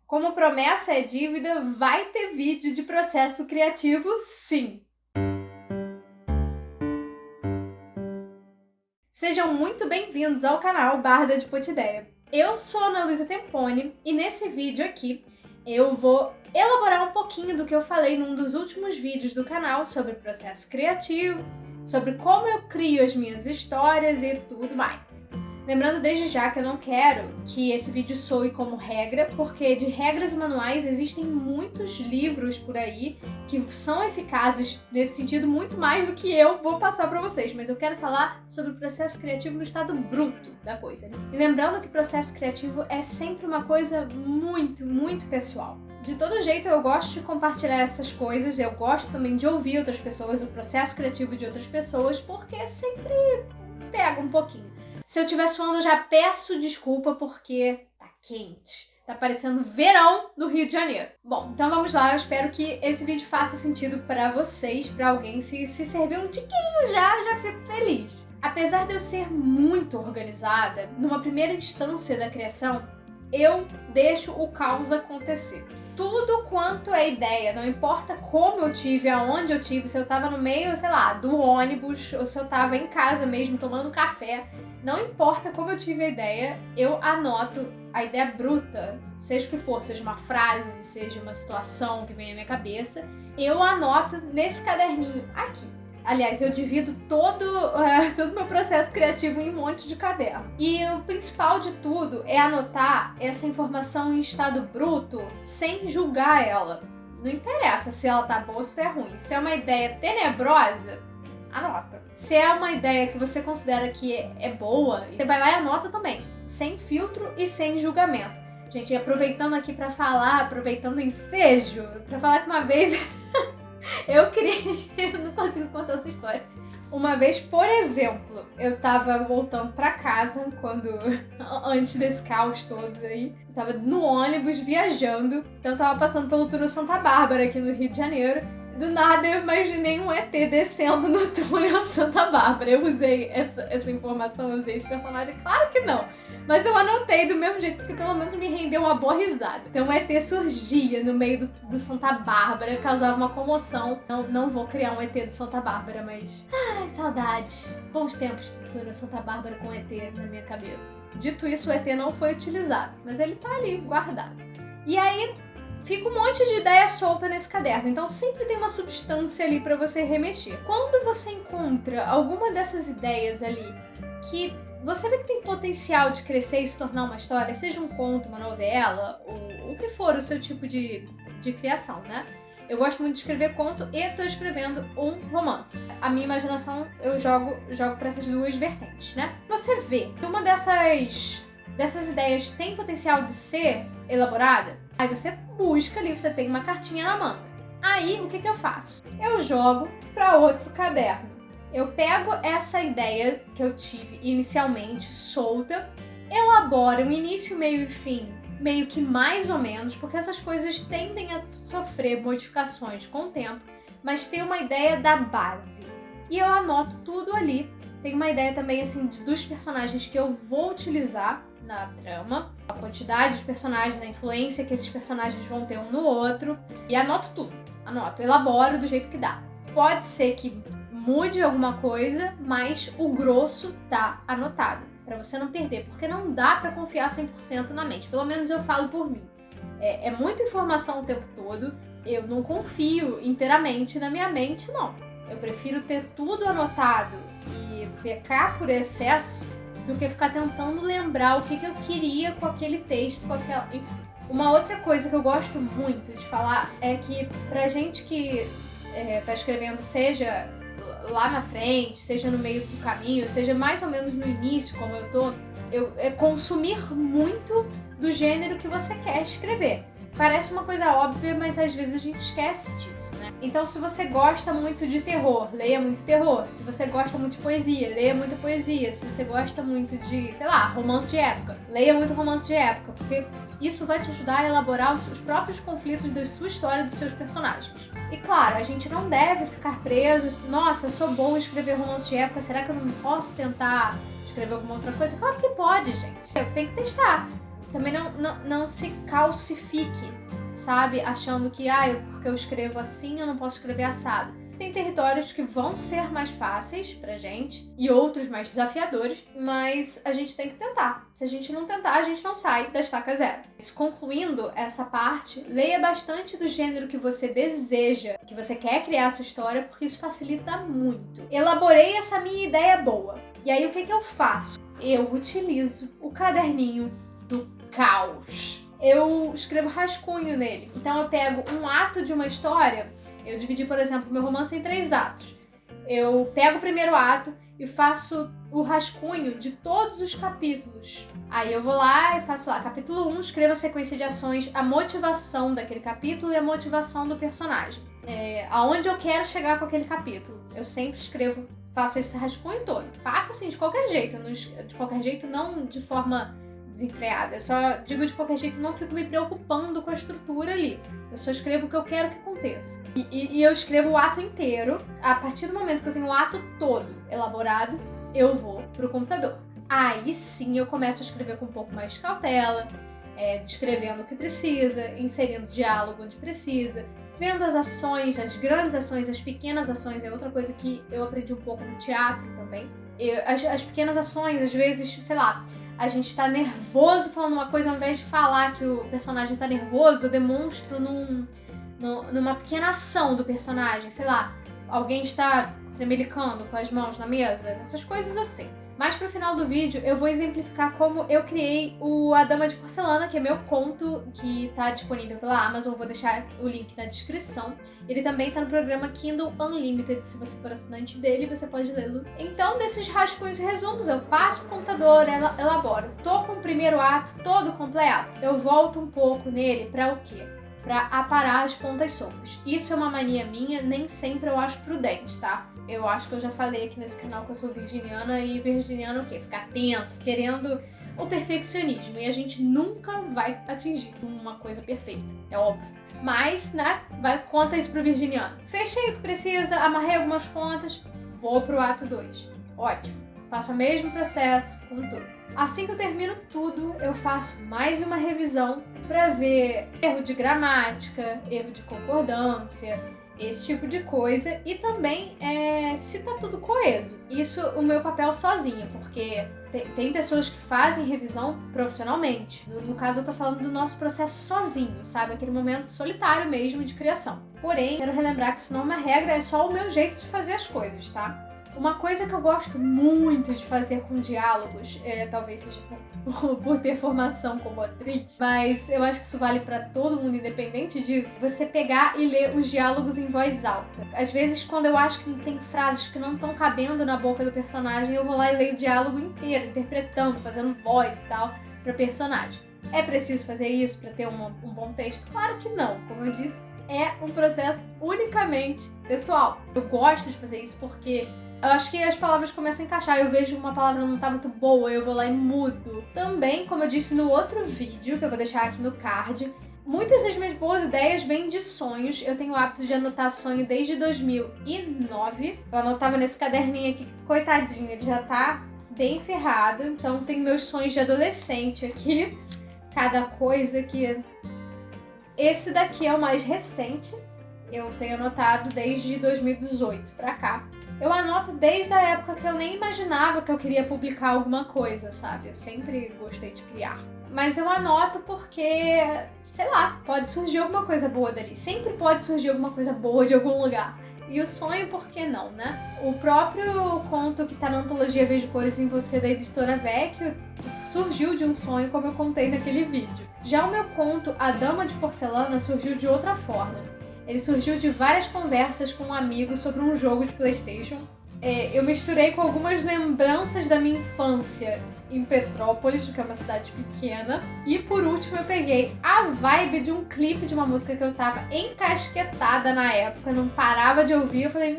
Como promessa é dívida, vai ter vídeo de processo criativo, sim! Sejam muito bem-vindos ao canal Barda de Potideia. Eu sou a Ana Luísa Temponi e nesse vídeo aqui eu vou elaborar um pouquinho do que eu falei num dos últimos vídeos do canal sobre processo criativo, sobre como eu crio as minhas histórias e tudo mais. Lembrando desde já que eu não quero que esse vídeo soe como regra, porque de regras e manuais existem muitos livros por aí que são eficazes nesse sentido muito mais do que eu vou passar para vocês, mas eu quero falar sobre o processo criativo no estado bruto da coisa. E lembrando que o processo criativo é sempre uma coisa muito pessoal. De todo jeito, eu gosto de compartilhar essas coisas, eu gosto também de ouvir outras pessoas, o processo criativo de outras pessoas, porque sempre pega um pouquinho. Se eu estiver suando, eu já peço desculpa porque tá quente. Tá parecendo verão no Rio de Janeiro. Bom, então vamos lá. Eu espero que esse vídeo faça sentido pra vocês, pra alguém. Se servir um tiquinho já fico feliz. Apesar de eu ser muito organizada, numa primeira instância da criação, eu deixo o caos acontecer. Tudo quanto é ideia, não importa como eu tive, aonde eu tive, se eu tava no meio, sei lá, do ônibus, ou se eu tava em casa mesmo, tomando café, não importa como eu tive a ideia, eu anoto a ideia bruta, seja o que for, seja uma frase, seja uma situação que vem à minha cabeça, eu anoto nesse caderninho aqui. Aliás, eu divido todo o meu processo criativo em um monte de caderno. E o principal de tudo é anotar essa informação em estado bruto sem julgar ela. Não interessa se ela tá boa ou se é ruim. Se é uma ideia tenebrosa, anota. Se é uma ideia que você considera que é boa, você vai lá e anota também. Sem filtro e sem julgamento. Gente, aproveitando aqui pra falar, aproveitando o ensejo, pra falar que uma vez... eu não consigo contar essa história. Uma vez, por exemplo, eu tava voltando pra casa antes desse caos todo aí. Eu tava no ônibus viajando, então eu tava passando pelo túnel Santa Bárbara aqui no Rio de Janeiro. Do nada eu imaginei um ET descendo no túnel Santa Bárbara. Eu usei essa informação, eu usei esse personagem? Claro que não! Mas eu anotei do mesmo jeito, porque pelo menos me rendeu uma boa risada. Então o ET surgia no meio do Santa Bárbara, causava uma comoção. Não vou criar um ET do Santa Bárbara, mas... ai, saudades. Bons tempos do túnel Santa Bárbara com ET na minha cabeça. Dito isso, o ET não foi utilizado, mas ele tá ali, guardado. E aí... fica um monte de ideia solta nesse caderno, então sempre tem uma substância ali para você remexer. Quando você encontra alguma dessas ideias ali que você vê que tem potencial de crescer e se tornar uma história, seja um conto, uma novela, ou o que for o seu tipo de criação, né? Eu gosto muito de escrever conto e tô escrevendo um romance. A minha imaginação eu jogo para essas duas vertentes, né? Você vê que uma dessas ideias tem potencial de ser elaborada, aí você busca ali, você tem uma cartinha na manga. Aí, o que eu faço? Eu jogo para outro caderno. Eu pego essa ideia que eu tive inicialmente, solta, elaboro um início, meio e fim, meio que mais ou menos, porque essas coisas tendem a sofrer modificações com o tempo, mas tem uma ideia da base. E eu anoto tudo ali. Tem uma ideia também, assim, dos personagens que eu vou utilizar na trama, a quantidade de personagens, a influência que esses personagens vão ter um no outro, e anoto tudo. Elaboro do jeito que dá. Pode ser que mude alguma coisa, mas o grosso tá anotado, pra você não perder, porque não dá pra confiar 100% na mente, pelo menos eu falo por mim. É muita informação o tempo todo, eu não confio inteiramente na minha mente, não. Eu prefiro ter tudo anotado e pecar por excesso do que ficar tentando lembrar o que eu queria com aquele texto, enfim. Uma outra coisa que eu gosto muito de falar é que pra gente que tá escrevendo, seja lá na frente, seja no meio do caminho, seja mais ou menos no início, como eu tô, consumir muito do gênero que você quer escrever. Parece uma coisa óbvia, mas às vezes a gente esquece disso, né? Então, se você gosta muito de terror, leia muito terror. Se você gosta muito de poesia, leia muita poesia. Se você gosta muito de, sei lá, romance de época, leia muito romance de época, porque isso vai te ajudar a elaborar os próprios conflitos da sua história, dos seus personagens. E claro, a gente não deve ficar preso, nossa, eu sou bom em escrever romance de época, será que eu não posso tentar escrever alguma outra coisa? Claro que pode, gente. Tem que testar. também não se calcifique, sabe? Achando que, porque eu escrevo assim, eu não posso escrever assado. Tem territórios que vão ser mais fáceis pra gente e outros mais desafiadores, mas a gente tem que tentar. Se a gente não tentar, a gente não sai da estaca zero. Concluindo essa parte, leia bastante do gênero que você deseja, que você quer criar a sua história, porque isso facilita muito. Elaborei essa minha ideia boa. E aí, o que eu faço? Eu utilizo o caderninho do caos. Eu escrevo rascunho nele. Então, eu pego um ato de uma história. Eu dividi, por exemplo, meu romance em 3 atos. Eu pego o primeiro ato e faço o rascunho de todos os capítulos. Aí eu vou lá e faço lá, capítulo 1, escrevo a sequência de ações, a motivação daquele capítulo e a motivação do personagem. Aonde eu quero chegar com aquele capítulo. Eu sempre escrevo, faço esse rascunho todo. Faço assim, de qualquer jeito. De qualquer jeito, não de forma desenfreada. Eu só digo de qualquer jeito, não fico me preocupando com a estrutura ali. Eu só escrevo o que eu quero que aconteça. E eu escrevo o ato inteiro. A partir do momento que eu tenho o ato todo elaborado, eu vou pro computador. Aí sim eu começo a escrever com um pouco mais de cautela, descrevendo o que precisa, inserindo diálogo onde precisa, vendo as ações, as grandes ações, as pequenas ações. É outra coisa que eu aprendi um pouco no teatro também. As pequenas ações, às vezes, sei lá, a gente tá nervoso falando uma coisa, ao invés de falar que o personagem tá nervoso, eu demonstro numa pequena ação do personagem. Sei lá, alguém está tremelicando com as mãos na mesa, essas coisas assim. Mas pro final do vídeo eu vou exemplificar como eu criei A Dama de Porcelana, que é meu conto, que tá disponível pela Amazon. Vou deixar o link na descrição. Ele também tá no programa Kindle Unlimited, se você for assinante dele, você pode lê-lo. Então, desses rascunhos e resumos, eu passo pro computador, elaboro. Tô com o primeiro ato todo completo. Eu volto um pouco nele pra o quê? Pra aparar as pontas soltas. Isso é uma mania minha, nem sempre eu acho prudente, tá? Eu acho que eu já falei aqui nesse canal que eu sou virginiana, e virginiana o quê? Ficar tenso, querendo o perfeccionismo. E a gente nunca vai atingir uma coisa perfeita, é óbvio. Mas, né, conta isso pro virginiano. Fechei o que precisa, amarrei algumas pontas, vou pro ato 2. Ótimo. Faço o mesmo processo com tudo. Assim que eu termino tudo, eu faço mais uma revisão para ver erro de gramática, erro de concordância, esse tipo de coisa, e também se tá tudo coeso. Isso o meu papel sozinha, porque tem pessoas que fazem revisão profissionalmente. No caso, eu tô falando do nosso processo sozinho, sabe? Aquele momento solitário mesmo de criação. Porém, quero relembrar que isso não é uma regra, é só o meu jeito de fazer as coisas, tá? Uma coisa que eu gosto muito de fazer com diálogos, talvez seja por ter formação como atriz, mas eu acho que isso vale pra todo mundo, independente disso, você pegar e ler os diálogos em voz alta. Às vezes, quando eu acho que tem frases que não estão cabendo na boca do personagem, eu vou lá e leio o diálogo inteiro, interpretando, fazendo voz e tal, pro personagem. É preciso fazer isso pra ter um bom texto? Claro que não, como eu disse, é um processo unicamente pessoal. Eu gosto de fazer isso porque eu acho que as palavras começam a encaixar. Eu vejo uma palavra não tá muito boa, eu vou lá e mudo. Também, como eu disse no outro vídeo, que eu vou deixar aqui no card, muitas das minhas boas ideias vêm de sonhos. Eu tenho o hábito de anotar sonho desde 2009. Eu anotava nesse caderninho aqui, coitadinho, ele já tá bem ferrado. Então tem meus sonhos de adolescente aqui. Cada coisa que... Esse daqui é o mais recente. Eu tenho anotado desde 2018 pra cá. Eu anoto desde a época que eu nem imaginava que eu queria publicar alguma coisa, sabe? Eu sempre gostei de criar. Mas eu anoto porque, sei lá, pode surgir alguma coisa boa dali. Sempre pode surgir alguma coisa boa de algum lugar. E o sonho, por que não, né? O próprio conto que tá na antologia Vejo Cores em Você, da editora Vecchio, surgiu de um sonho, como eu contei naquele vídeo. Já o meu conto A Dama de Porcelana surgiu de outra forma. Ele surgiu de várias conversas com um amigo sobre um jogo de PlayStation. Eu misturei com algumas lembranças da minha infância em Petrópolis, que é uma cidade pequena. E por último eu peguei a vibe de um clipe de uma música que eu tava encasquetada na época, não parava de ouvir. Eu falei,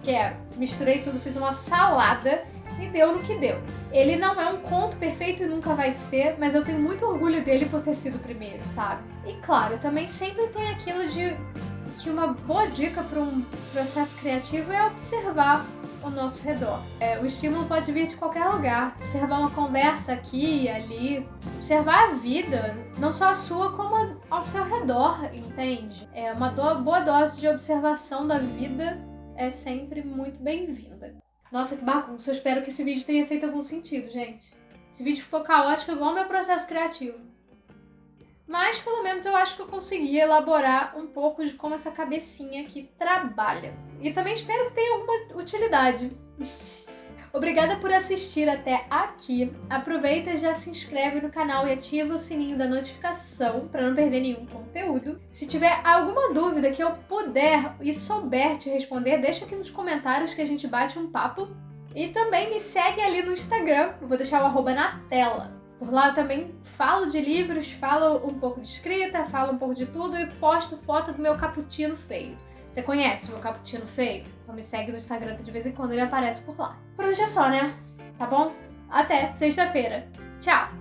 quero. Misturei tudo, fiz uma salada e deu no que deu. Ele não é um conto perfeito e nunca vai ser, mas eu tenho muito orgulho dele por ter sido o primeiro, sabe? E claro, também sempre tem aquilo de que uma boa dica para um processo criativo é observar ao nosso redor. O estímulo pode vir de qualquer lugar. Observar uma conversa aqui e ali. Observar a vida, não só a sua, como ao seu redor, entende? Uma boa dose de observação da vida é sempre muito bem-vinda. Nossa, que bagunça. Eu espero que esse vídeo tenha feito algum sentido, gente. Esse vídeo ficou caótico igual o meu processo criativo. Mas, pelo menos, eu acho que eu consegui elaborar um pouco de como essa cabecinha aqui trabalha. E também espero que tenha alguma utilidade. Obrigada por assistir até aqui. Aproveita e já se inscreve no canal e ativa o sininho da notificação para não perder nenhum conteúdo. Se tiver alguma dúvida que eu puder e souber te responder, deixa aqui nos comentários que a gente bate um papo. E também me segue ali no Instagram, eu vou deixar o arroba na tela. Por lá eu também falo de livros, falo um pouco de escrita, falo um pouco de tudo e posto foto do meu cappuccino feio. Você conhece o meu cappuccino feio? Então me segue no Instagram que de vez em quando ele aparece por lá. Por hoje é só, né? Tá bom? Até sexta-feira. Tchau!